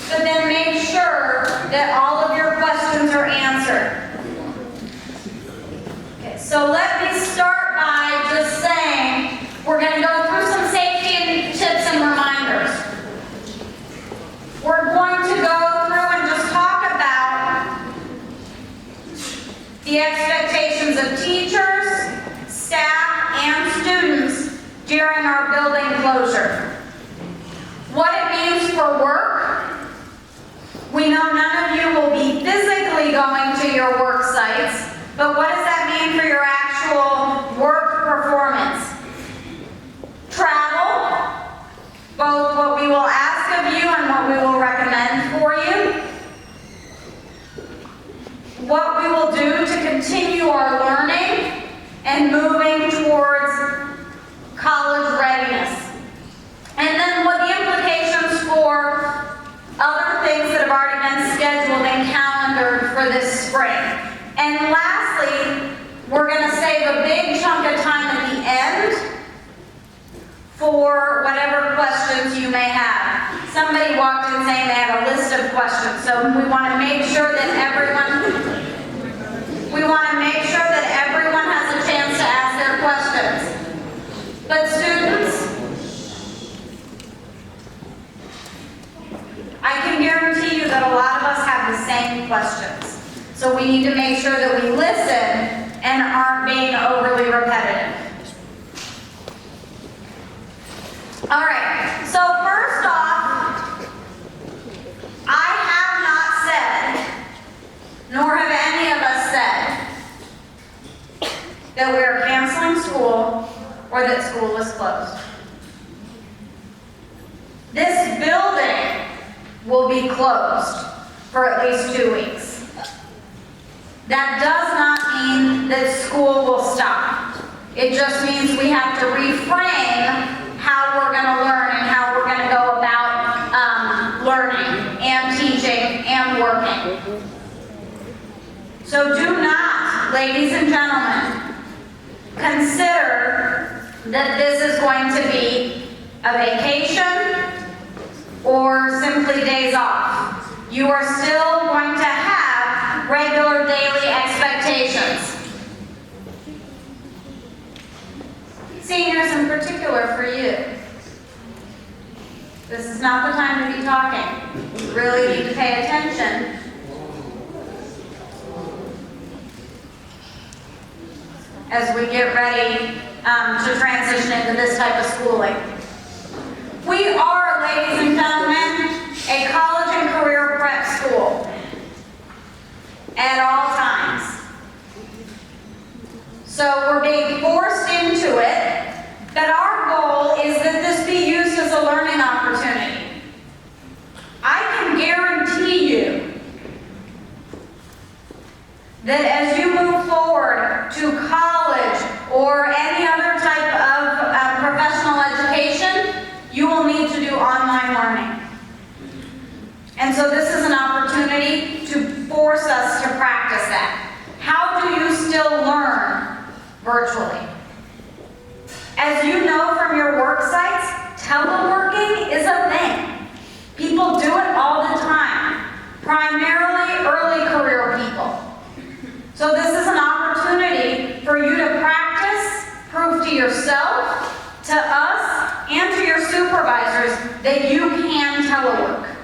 but then make sure that all of your questions are answered. Okay, so let me start by just saying we're going to go through some safety tips and reminders. We're going to go through and just talk about the expectations of teachers, staff, and students during our building closure. What it means for work. We know none of you will be physically going to your work sites, but what does that mean for your actual work performance? Travel, both what we will ask of you and what we will recommend for you. What we will do to continue our learning and moving towards college readiness. And then what the implications for other things that have already been scheduled and calendared for this spring. And lastly, we're going to save a big chunk of time at the end for whatever questions you may have. Somebody walked in saying they had a list of questions, so we want to make sure that everyone has a chance to ask their questions. But students, I can guarantee you that a lot of us have the same questions. So we need to make sure that we listen and aren't being overly repetitive. All right, so first off, I have not said, nor have any of us said, that we are canceling school or that school is closed. This building will be closed for at least 2 weeks. That does not mean that school will stop. It just means we have to reframe how we're going to learn and how we're going to go about learning and teaching and working. So do not, ladies and gentlemen, consider that this is going to be a vacation or simply days off. You are still going to have regular daily expectations. Seniors in particular for you. This is not the time to be talking. You really need to pay attention. As we get ready to transition into this type of schooling. We are, ladies and gentlemen, a college and career prep school at all times. So we're being forced into it, but our goal is that this be used as a learning opportunity. I can guarantee you that as you move forward to college or any other type of professional education, you will need to do online learning. And so this is an opportunity to force us to practice that. How do you still learn virtually? As you know from your work sites, teleworking is a thing. People do it all the time, primarily early career people. So this is an opportunity for you to practice, prove to yourself, to us, and to your supervisors that you can telework,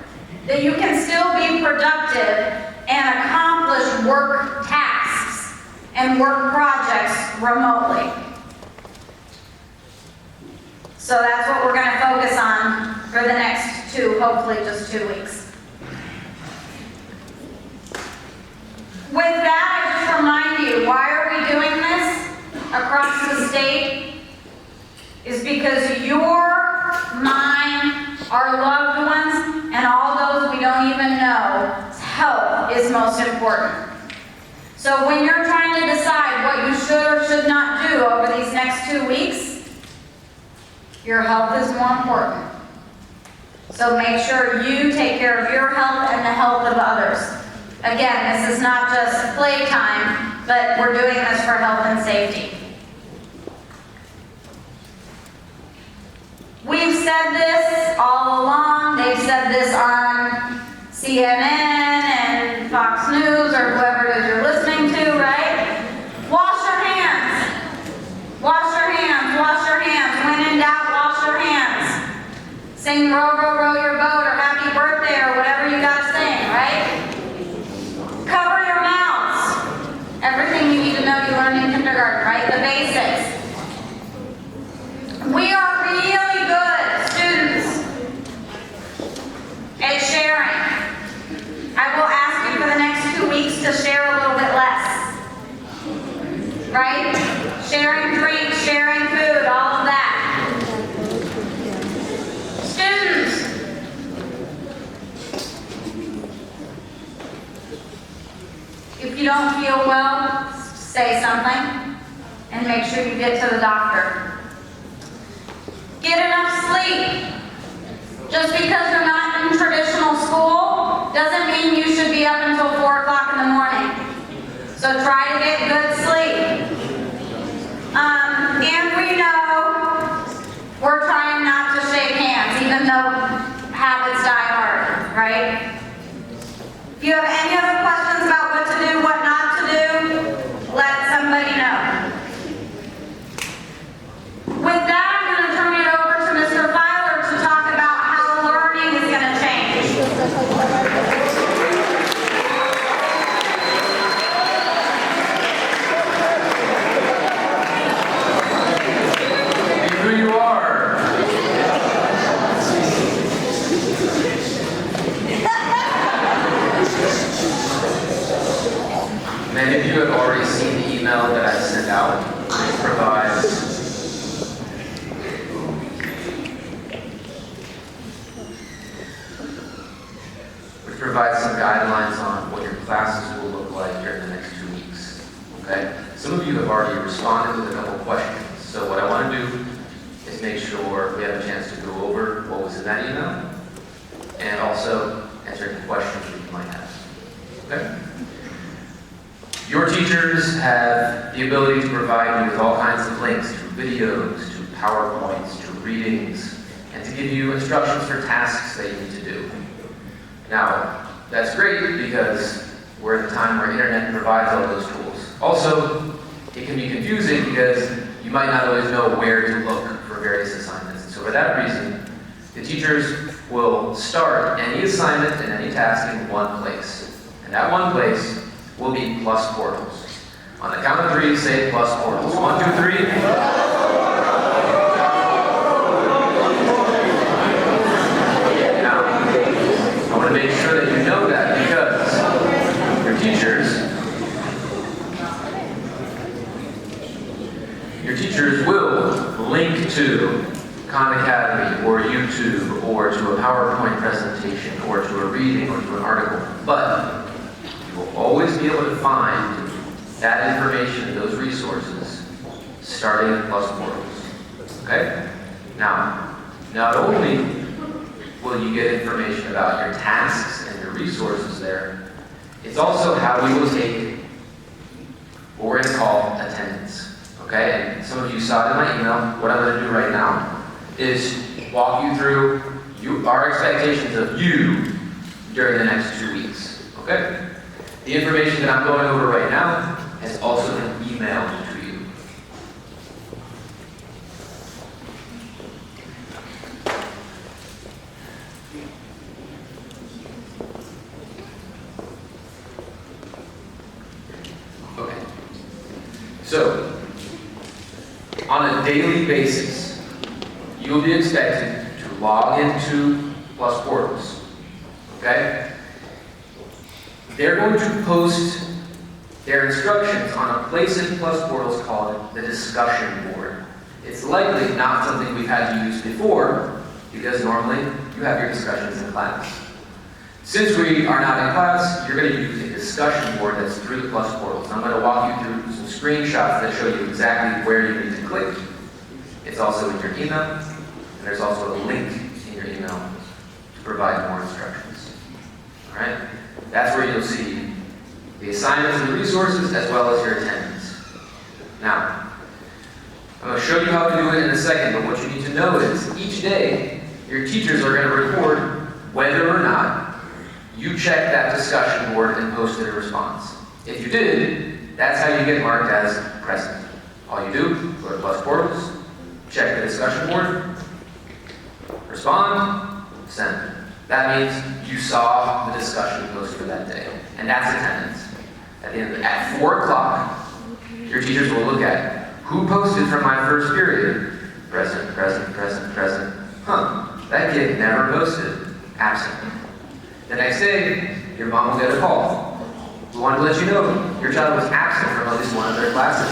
that you can still be productive and accomplish work tasks and work projects remotely. So that's what we're going to focus on for the next hopefully just 2 weeks. With that, I just remind you, why are we doing this across the state? Is because your, mine, our loved ones, and all those we don't even know, health is most important. So when you're trying to decide what you should or should not do over these next 2 weeks, your health is more important. So make sure you take care of your health and the health of others. Again, this is not just playtime, but we're doing this for health and safety. We've said this all along. They've said this on CNN and Fox News or whoever it is you're listening to, right? Wash your hands. Wash your hands. Wash your hands. When in doubt, wash your hands. Sing row, row, row your boat or happy birthday or whatever you got to sing, right? Cover your mouths. Everything you need to know you learned in kindergarten, right? The basics. We are really good students at sharing. I will ask you for the next 2 weeks to share a little bit less. Right? Sharing drinks, sharing food, all of that. Students, if you don't feel well, say something and make sure you get to the doctor. Get enough sleep. Just because you're not in traditional school doesn't mean you should be up until 4 o'clock in the morning. So try to get good sleep. And we know we're trying not to shake hands, even though habits die hard, right? If you have any other questions about what to do, what not to do, let somebody know. With that, I'm going to turn it over to Mr. Filer to talk about how learning is going to change. Be who you are. Many of you have already seen the email that I sent out, which provides some guidelines on what your classes will look like during the next 2 weeks. Okay? Some of you have already responded with a couple questions. So what I want to do is make sure we have a chance to go over what was in that email and also answer any questions that you might have. Okay? Your teachers have the ability to provide you with all kinds of links to videos, to PowerPoints, to readings, and to give you instructions for tasks that you need to do. Now, that's great because we're in a time where internet provides all those tools. Also, it can be confusing because you might not always know where to look for various assignments. So for that reason, the teachers will start any assignment and any task in one place. And that one place will be Plus Portals. On the count of 3, say Plus Portals. 1, 2, 3. Now, I want to make sure that you know that because your teachers will link to Khan Academy or YouTube or to a PowerPoint presentation or to a reading or to an article. But you will always be able to find that information, those resources, starting at Plus Portals. Okay? Now, not only will you get information about your tasks and your resources there, it's also how we will take what we're going to call attendance. Okay? And some of you saw it in my email. What I'm going to do right now is walk you through our expectations of you during the next 2 weeks. Okay? The information that I'm going over right now has also been emailed to you. Okay. So, on a daily basis, you will be expected to log into Plus Portals. Okay? They're going to post their instructions on a place in Plus Portals called the discussion board. It's likely not something we've had to use before because normally you have your discussions in class. Since we are not in class, you're going to use a discussion board that's through the Plus Portals. I'm going to walk you through some screenshots that show you exactly where you need to click. It's also in your email, and there's also a link in your email to provide more instructions. All right? That's where you'll see the assignments and the resources as well as your attendance. Now, I'm going to show you how to do it in a second, but what you need to know is each day your teachers are going to record whether or not you checked that discussion board and posted a response. If you did, that's how you get marked as present. All you do, go to Plus Portals, check the discussion board, respond, send. That means you saw the discussion post for that day, and that's attendance. At 4 o'clock, your teachers will look at who posted from my first period. Present, present, present, present. That kid never posted. Absent. The next day, your mom will get a call. We wanted to let you know your child was absent from at least one of their classes.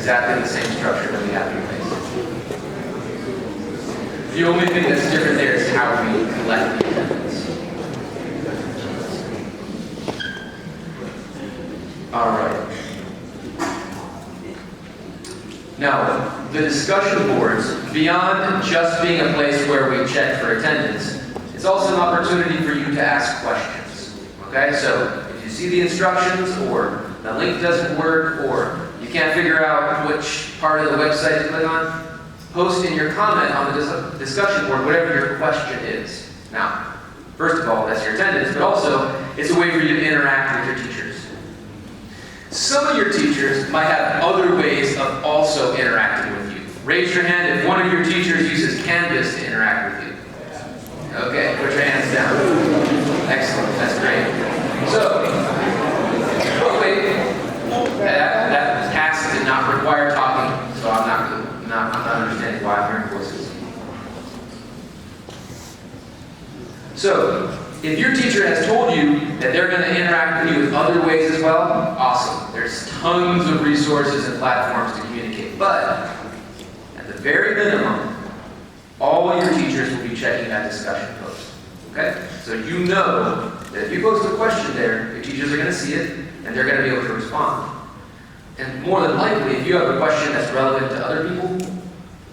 Exactly the same structure that we have in place. The only thing that's different there is how we collect the attendance. All right. Now, the discussion boards, beyond just being a place where we check for attendance, it's also an opportunity for you to ask questions. Okay, so if you see the instructions, or the link doesn't work, or you can't figure out which part of the website to click on, post in your comment on the discussion board whatever your question is. Now, first of all, that's your attendance, but also it's a way for you to interact with your teachers. Some of your teachers might have other ways of also interacting with you. Raise your hand if one of your teachers uses Canvas to interact with you. Okay, put your hands down. Excellent, that's great. So, oh wait, that task did not require talking, so I'm not understanding why I'm hearing voices. So, if your teacher has told you that they're going to interact with you with other ways as well, awesome. There's tons of resources and platforms to communicate. But, at the very minimum, all your teachers will be checking that discussion post. Okay? So you know that if you post a question there, your teachers are going to see it, and they're going to be able to respond. And more than likely, if you have a question that's relevant to other people,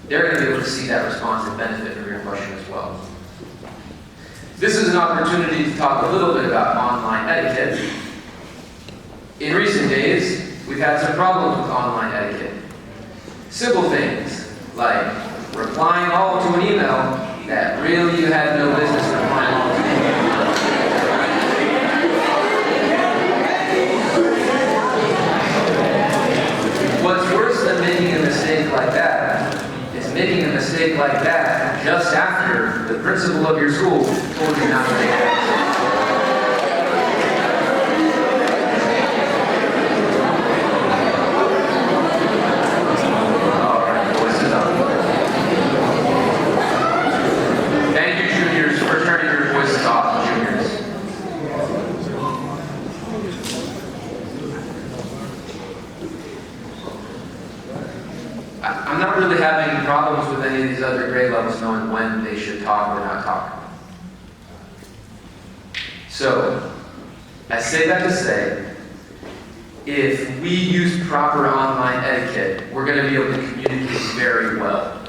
they're going to be able to see that response and benefit from your question as well. This is an opportunity to talk a little bit about online etiquette. In recent days, we've had some problems with online etiquette. Simple things like replying all to an email that really you had no business replying all to. What's worse than making a mistake like that is making a mistake like that just after the principal of your school told you not to make that mistake. All right, voices up. Thank you, juniors, for turning your voices off, juniors. I'm not really having problems with any of these other grade levels knowing when they should talk or not talk. So, I say that to say, if we use proper online etiquette, we're going to be able to communicate very well.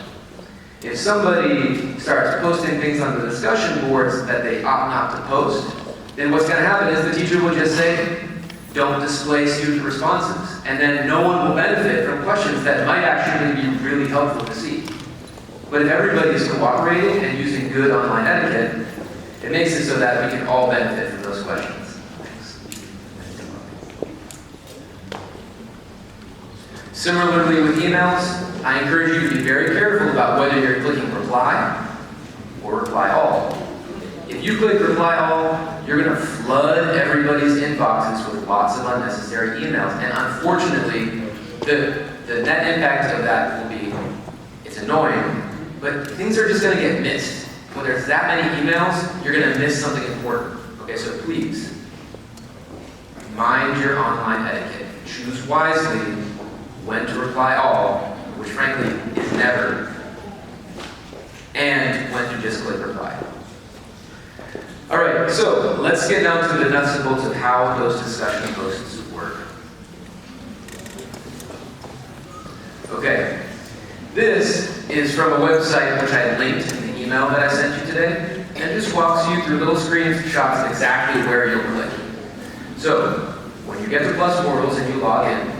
If somebody starts posting things on the discussion boards that they ought not to post, then what's going to happen is the teacher will just say, don't display student responses. And then no one will benefit from questions that might actually be really helpful to see. But if everybody is cooperating and using good online etiquette, it makes it so that we can all benefit from those questions. Similarly with emails, I encourage you to be very careful about whether you're clicking reply or reply all. If you click reply all, you're going to flood everybody's inboxes with lots of unnecessary emails. And unfortunately, the net impact of that will be, it's annoying, but things are just going to get missed. When there's that many emails, you're going to miss something important. Okay, so please, mind your online etiquette. Choose wisely when to reply all, which frankly is never, and when to just click reply. All right, so let's get down to the nuts and bolts of how those discussion posts work. Okay, this is from a website which I linked in the email that I sent you today, and it just walks you through little screenshots of exactly where you'll click. So, when you get to Plus Portals and you log in,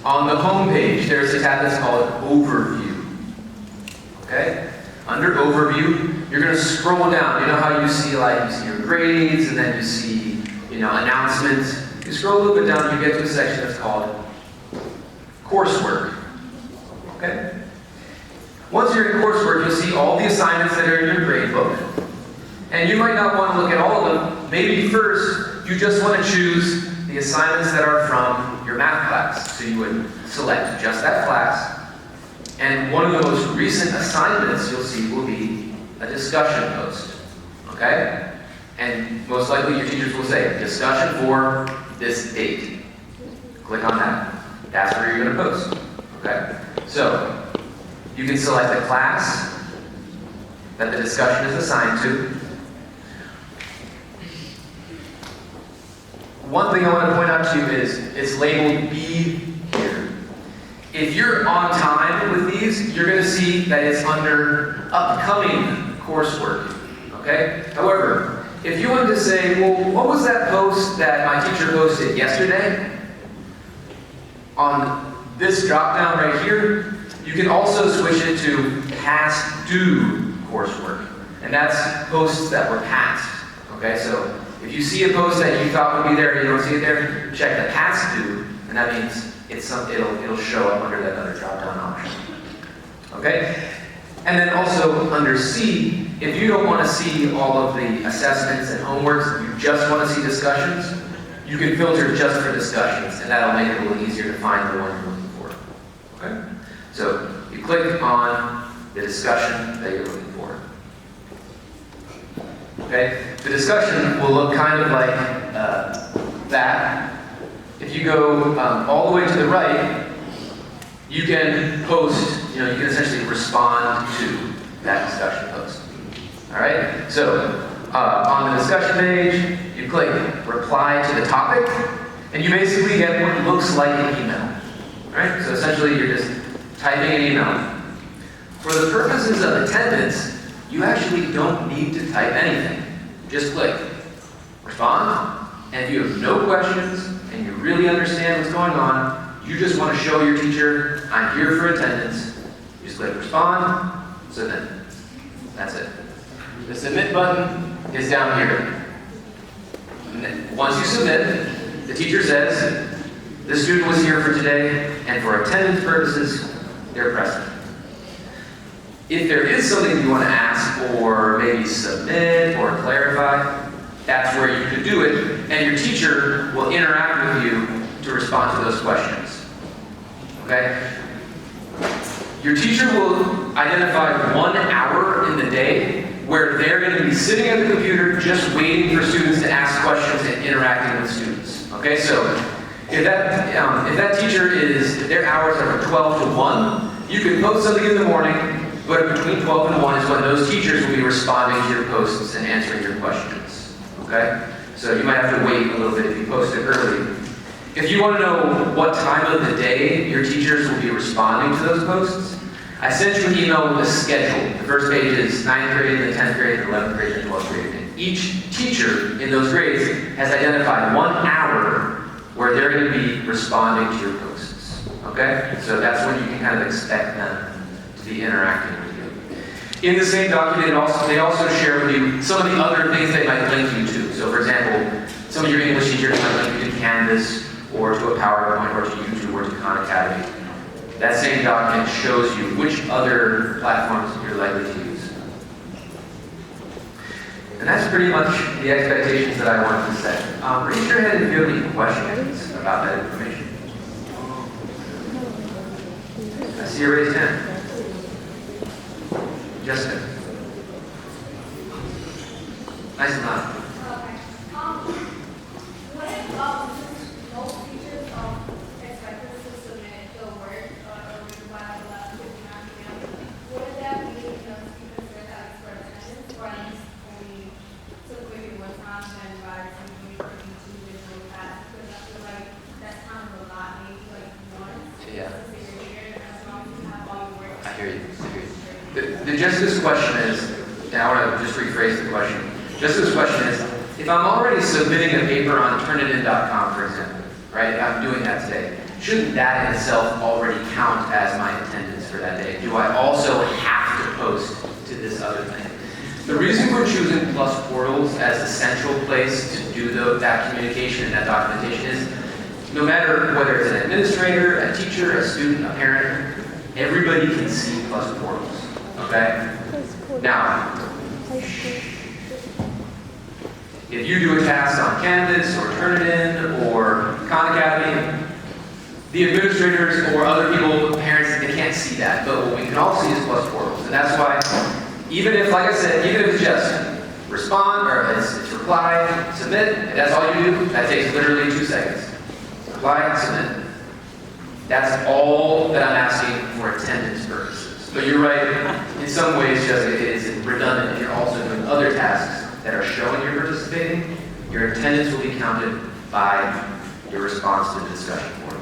on the home page, there's a tab that's called Overview. Okay? Under Overview, you're going to scroll down. You know how you see your grades, and then you see, announcements. You scroll a little bit down, you get to a section that's called Coursework. Okay? Once you're in Coursework, you'll see all the assignments that are in your grade book. And you might not want to look at all of them. Maybe first, you just want to choose the assignments that are from your math class. So you would select just that class. And one of the most recent assignments you'll see will be a discussion post. Okay? And most likely your teachers will say, discussion for this date. Click on that. That's where you're going to post. Okay? So, you can select the class that the discussion is assigned to. One thing I want to point out to you is it's labeled B here. If you're on time with these, you're going to see that it's under upcoming coursework. Okay? However, if you wanted to say, well, what was that post that my teacher posted yesterday? On this drop down right here, you can also switch it to past due coursework. And that's posts that were past. Okay, so if you see a post that you thought would be there and you don't see it there, check the past due, and that means it'll show up under that other drop down option. Okay? And then also under C, if you don't want to see all of the assessments and homeworks, you just want to see discussions, you can filter just for discussions, and that'll make it a little easier to find the one you're looking for. Okay? So you click on the discussion that you're looking for. Okay? The discussion will look kind of like that. If you go all the way to the right, you can post, you can essentially respond to that discussion post. Alright? So, on the discussion page, you click reply to the topic, and you basically get what looks like an email. Alright? So essentially you're just typing an email. For the purposes of attendance, you actually don't need to type anything. Just click respond, and if you have no questions, and you really understand what's going on, you just want to show your teacher, I'm here for attendance, you just click respond, submit. That's it. The submit button is down here. Once you submit, the teacher says, the student was here for today, and for attendance purposes, they're present. If there is something you want to ask, or maybe submit, or clarify, that's where you can do it, and your teacher will interact with you to respond to those questions. Okay? Your teacher will identify 1 hour in the day where they're going to be sitting at the computer just waiting for students to ask questions and interacting with students. Okay, so if that teacher if their hours are from 12 to 1, you can post something in the morning, but between 12 and 1 is when those teachers will be responding to your posts and answering your questions. Okay? So you might have to wait a little bit if you post it early. If you want to know what time of the day your teachers will be responding to those posts, I sent you an email with a schedule. The first page is 9th grade, the 10th grade, the 11th grade, and 12th grade. And each teacher in those grades has identified 1 hour where they're going to be responding to your posts. Okay? So that's when you can kind of expect them to be interacting with you. In the same document, they also share with you some of the other things they might link you to. So for example, some of your English teachers might link you to Canvas, or to a PowerPoint, or to YouTube, or to Khan Academy. That same document shows you which other platforms you're likely to use. And that's pretty much the expectations that I wanted to set. Raise your hand if you have any questions about that information. I see you raised hand. Jessica. Nice and loud. What if most teachers expect us to submit the work by 11:59 p.m.? Would that be enough students that have for attendance, Jessica's question is, and I want to just rephrase the question. Jessica's question is, if I'm already submitting a paper on Turnitin.com, for example, right? If I'm doing that today, shouldn't that in itself already count as my attendance for that day? Do I also have to post to this other thing? The reason we're choosing Plus Portals as a central place to do that communication and that documentation is, no matter whether it's an administrator, a teacher, a student, a parent, everybody can see Plus Portals, okay? Now, if you do a task on Canvas or Turnitin or Khan Academy, the administrators or other people, parents, they can't see that. But what we can all see is Plus Portals. And that's why, even if, like I said, even if it's just respond or it's reply, submit, and that's all you do, that takes literally 2 seconds. Reply, submit. That's all that I'm asking for attendance purposes. But you're right, in some ways, Jessica, it is redundant if you're also doing other tasks that are showing you're participating. Your attendance will be counted by your response to the discussion board.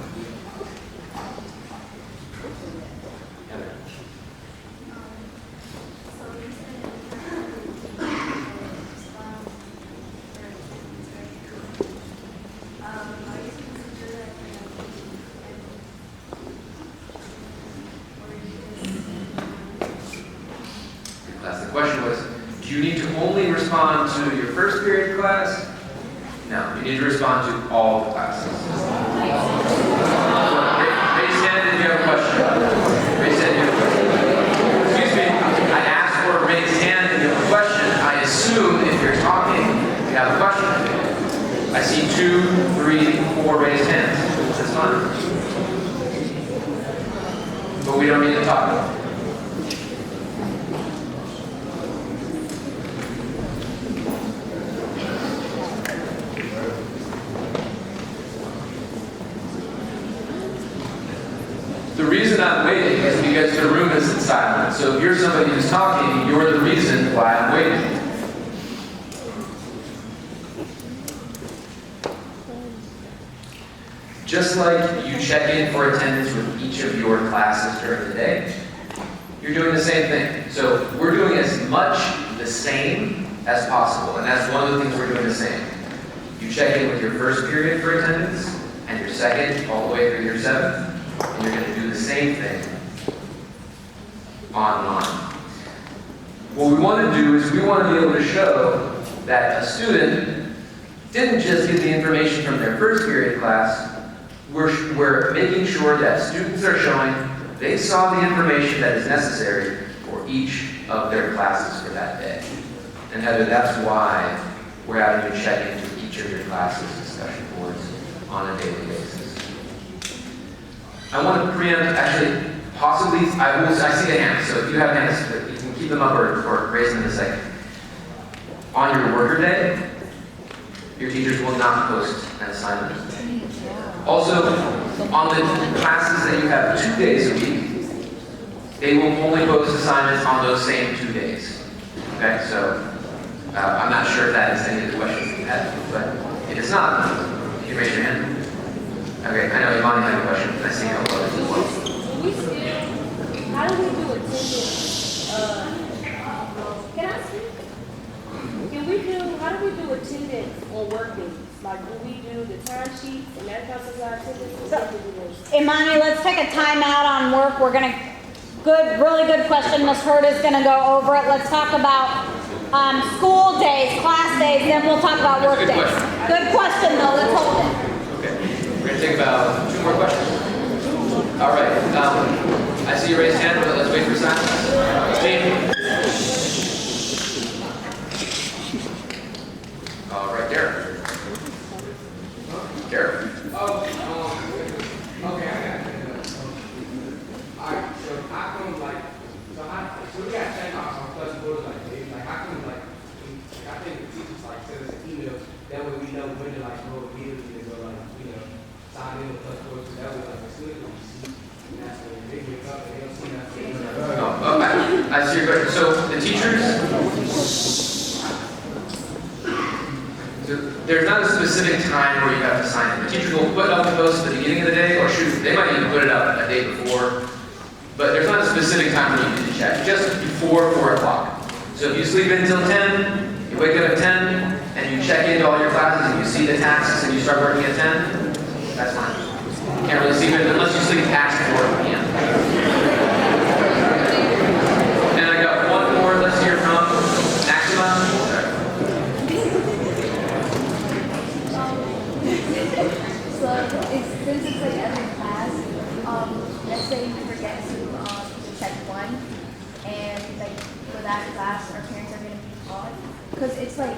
The question was, do you need to only respond to your first period class? No, you need to respond to all the classes. Raise hand if you have a question. Raise hand if you have a question. Excuse me, I asked for a raised hand if you have a question. I assume if you're talking, you have a question. I see 2, 3, 4 raised hands. That's fine. But we don't need to talk. The reason I'm waiting is because the room isn't silent. So if you're somebody who's talking, you're the reason why I'm waiting. Just like you check in for attendance with each of your classes during the day, you're doing the same thing. So we're doing as much the same as possible, and that's one of the things we're doing the same. You check in with your first period for attendance, and your second, all the way through your 7th, and you're going to do the same thing online. What we want to do is we want to be able to show that a student didn't just get the information from their first period class. We're making sure that students are showing they saw the information that is necessary for each of their classes for that day. And Heather, that's why we're having you check into each of your classes' discussion boards on a daily basis. I want to preempt, actually, possibly, I see the hands, so if you have hands, you can keep them up or raise them in a second. On your worker day, your teachers will not post an assignment. Also, on the classes that you have 2 days a week, they will only post assignments on those same 2 days. Okay, so I'm not sure if that is any of the questions you had, but if it's not, you can raise your hand. Okay, I know Imani had a question. I see how well as well. We still, how do we do attendance? Can I speak? How do we do attendance on work days? Like, do we do the time sheets and that counts as our attendance? Or do we do those? Imani, let's take a timeout on work. We're gonna, really good question. Ms. Hurd is gonna go over it. Let's talk about school days, class days, then we'll talk about work That's a good days. question. Good question though, let's hold it. Okay, we're going to take about 2 more questions. All right, I see your raised hand, but let's wait for silence. Steve. All right, Derek. Derek. Okay, I got it. Alright, so how come so we got check offs on Plus Portals like this, how come I think the teachers send us an email, that way we know when to go immediately to go sign in with Plus Portals, so that way the student will see, and that's when they wake up and they don't see nothing. I see your question. So the teachers, so there's not a specific time where you have to sign in. The teachers will put up the post at the beginning of the day, or shoot, they might even put it up a day before. But there's not a specific time when you need to check, just before 4 o'clock. So if you sleep until 10, you wake up at 10, and you check into all your classes and you see the tasks and you start working at 10, that's fine. You can't really sleep in unless you sleep past 4 p.m. And I got one more, let's hear from Maxima. So since it's like every class, let's say you forget to check one, and like for that class, our parents are gonna be called, because it's like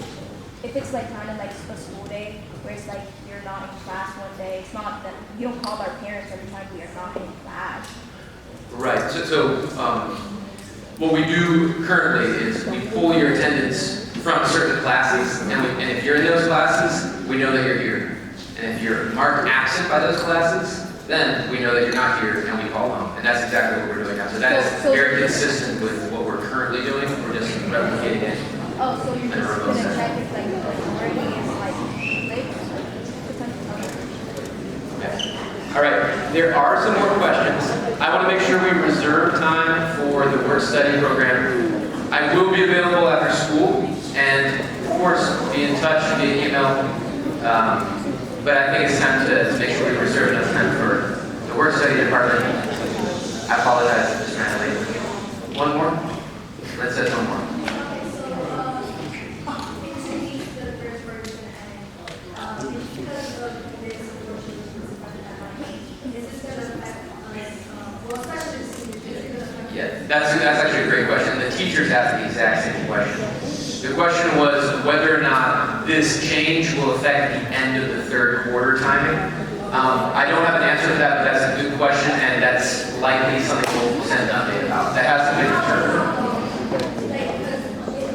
if it's like kind of like a school day where it's like you're not in class one day, it's not that you don't call our parents every time we are not in class. Right, so what we do currently is we pull your attendance from certain classes, and if you're in those classes, we know that you're here. And if you're marked absent by those classes, then we know that you're not here and we call them. And that's exactly what we're doing now. So that is very consistent with what we're currently doing. We're just replicating it. Oh, so you're in a just remote gonna setting. check if like the majority is like late? Yeah. All right, there are some more questions. I want to make sure we reserve time for the work study program. I will be available after school, and of course, be in touch via email. But I think it's time to make sure we reserve enough time for the work study department. I apologize if it's ran late. One more? Let's say one more. Okay, so, basically, the first person and, because of this abortion, is this gonna affect, well, especially the seniors, is it gonna affect? Yeah, that's actually a great question. The teachers asked the exact same question. The question was whether or not this change will affect the end of the third quarter timing. I don't have an answer to that, but that's a good question, and that's likely something we'll send an update about. That has to be determined. Like,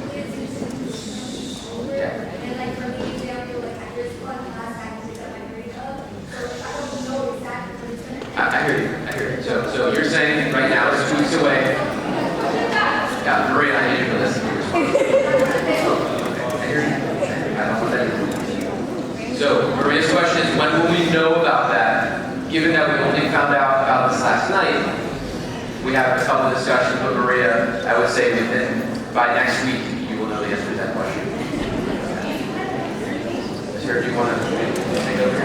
because it's older, and like for me, example, like there's one class I can pick up my grade of, so like, I don't know exactly what it's gonna be. I hear you. So you're saying right now it's 2 weeks away. Yeah, Maria, I need you to listen to your response. I hear you. I don't want that either. So Maria's question is, when will we know about that? Given that we only found out about this last night, we have a couple of discussions, but Maria, I would say by next week, you will know the answer to that question. Sir, do you want to take over?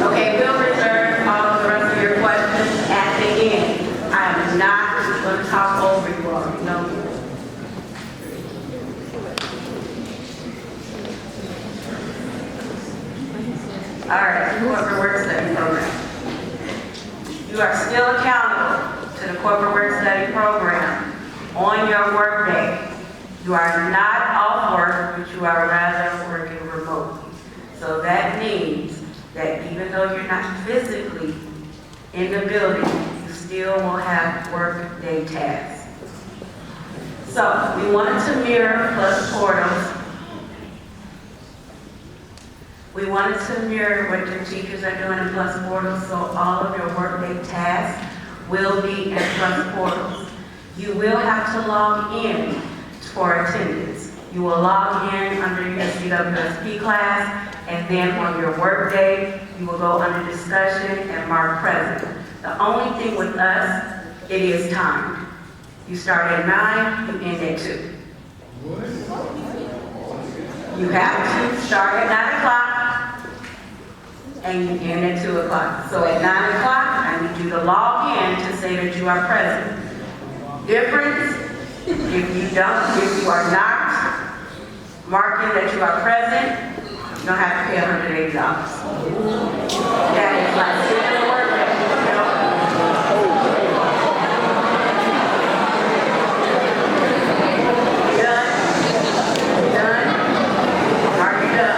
Okay, we'll reserve all of the rest of your questions at the end. I am not going to talk over you all, no. All right, corporate work study program. You are still accountable to the corporate work study program on your work day. You are not off work, but you are rather working remotely. So that means that even though you're not physically in the building, you still will have work day tasks. So we wanted to mirror Plus Portals. We wanted to mirror what your teachers are doing in Plus Portals, so all of your work day tasks will be in Plus Portals. You will have to log in for attendance. You will log in under your CWSP class, and then on your work day, you will go under discussion and mark present. The only thing with us, it is timed. You start at 9, you end at 2. You have to start at 9 o'clock, and you end at 2 o'clock. So at 9 o'clock, I need you to log in to say that you are present. Difference, if you are not marking that you are present, you don't have to pay $180. That is like sitting in the work day, you know? Done? Mark it up.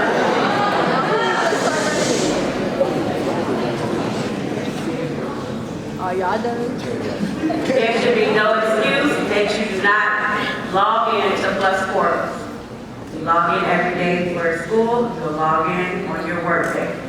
Are y'all done? There should be no excuse that you do not log in to Plus Portals. You log in every day for school, you'll log in on your work day.